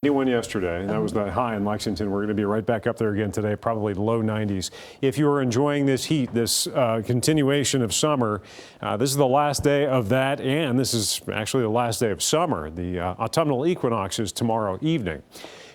91 yesterday. That was the high in Lexington. We're going to be right back up there again today, probably low 90s. If you are enjoying this heat, this continuation of summer, this is the last day of that, and this is actually the last day of summer. The autumnal equinox is tomorrow evening.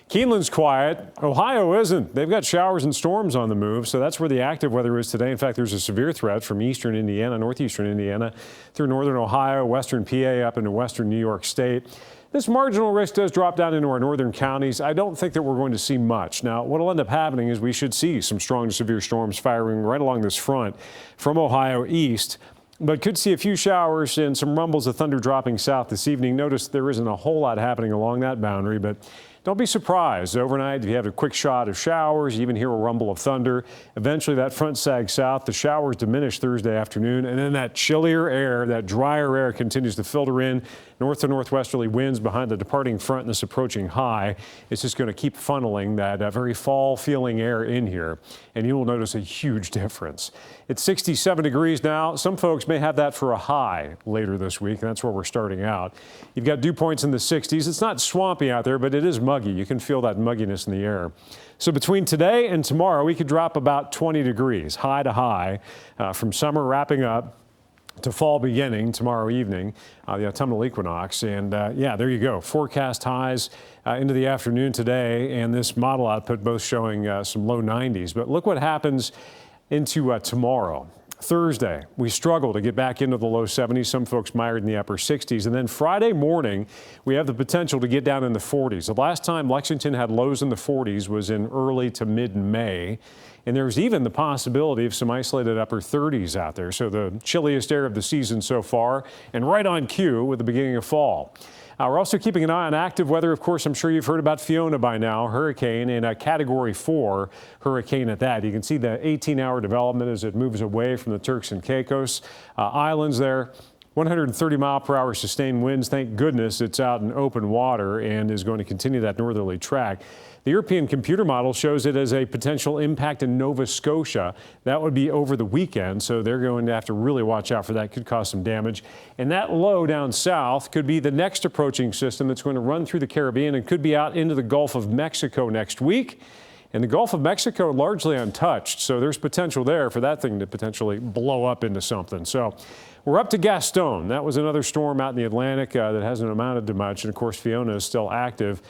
Keeneland's quiet. Ohio isn't. They've got showers and storms on the move, so that's where the active weather is today. In fact, there's a severe threat from eastern Indiana, northeastern Indiana, through northern Ohio, western PA, up into western New York State. This marginal risk does drop down into our northern counties. I don't think that we're going to see much. Now, what will end up happening is we should see some strong to severe storms firing right along this front from Ohio east, but could see a few showers and some rumbles of thunder dropping south this evening. Notice there isn't a whole lot happening along that boundary, but don't be surprised overnight if you have a quick shot of showers. You even hear a rumble of thunder. Eventually that front sags south. The showers diminish Thursday afternoon, and then that chillier air, that drier air continues to filter in. North to northwesterly winds behind the departing front and this approaching high. It's just going to keep funneling that very fall feeling air in here, and you will notice a huge difference. It's 67 degrees now. Some folks may have that for a high later this week, and that's where we're starting out. You've got dew points in the 60s. It's not swampy out there, but it is muggy. You can feel that mugginess in the air. So between today and tomorrow, we could drop about 20 degrees, high to high, from summer wrapping up to fall beginning tomorrow evening, the autumnal equinox. And yeah, there you go. Forecast highs into the afternoon today, and this model output both showing some low 90s. But look what happens into tomorrow. Thursday, we struggle to get back into the low 70s. Some folks mired in the upper 60s. And then Friday morning, we have the potential to get down in the 40s. The last time Lexington had lows in the 40s was in early to mid-May. And there's even the possibility of some isolated upper 30s out there. So the chilliest air of the season so far, and right on cue with the beginning of fall. We're also keeping an eye on active weather. Of course, I'm sure you've heard about Fiona by now, hurricane, and a Category 4 hurricane at that. You can see the 18-hour development as it moves away from the Turks and Caicos Islands there. 130-mile-per-hour sustained winds. Thank goodness it's out in open water and is going to continue that northerly track. The European computer model shows it as a potential impact in Nova Scotia. That would be over the weekend, so they're going to have to really watch out for that. Could cause some damage. And that low down south could be the next approaching system that's going to run through the Caribbean and could be out into the Gulf of Mexico next week. And the Gulf of Mexico largely untouched, so there's potential there for that thing to potentially blow up into something. So we're up to Gaston. That was another storm out in the Atlantic that hasn't amounted to much. And of course, Fiona is still active.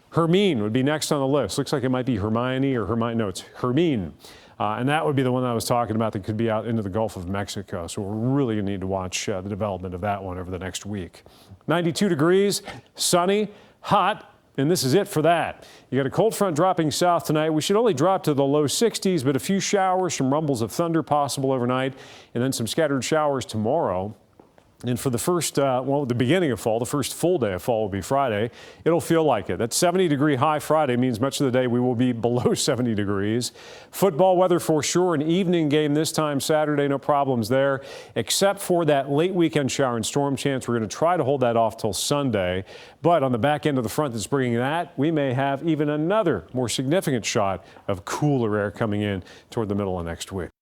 Hermine would be next on the list. Looks like it might be Hermione or Hermione. No, it's Hermine. And that would be the one I was talking about that could be out into the Gulf of Mexico. So we're really going to need to watch the development of that one over the next week. 92 degrees, sunny, hot. And this is it for that. You got a cold front dropping south tonight. We should only drop to the low 60s, but a few showers, some rumbles of thunder possible overnight, and then some scattered showers tomorrow. And for the first, the beginning of fall, the first full day of fall will be Friday. It'll feel like it. That 70-degree high Friday means much of the day we will be below 70 degrees. Football weather for sure. An evening game this time Saturday. No problems there, except for that late weekend shower and storm chance. We're going to try to hold that off till Sunday. But on the back end of the front that's bringing that, we may have even another more significant shot of cooler air coming in toward the middle of next week.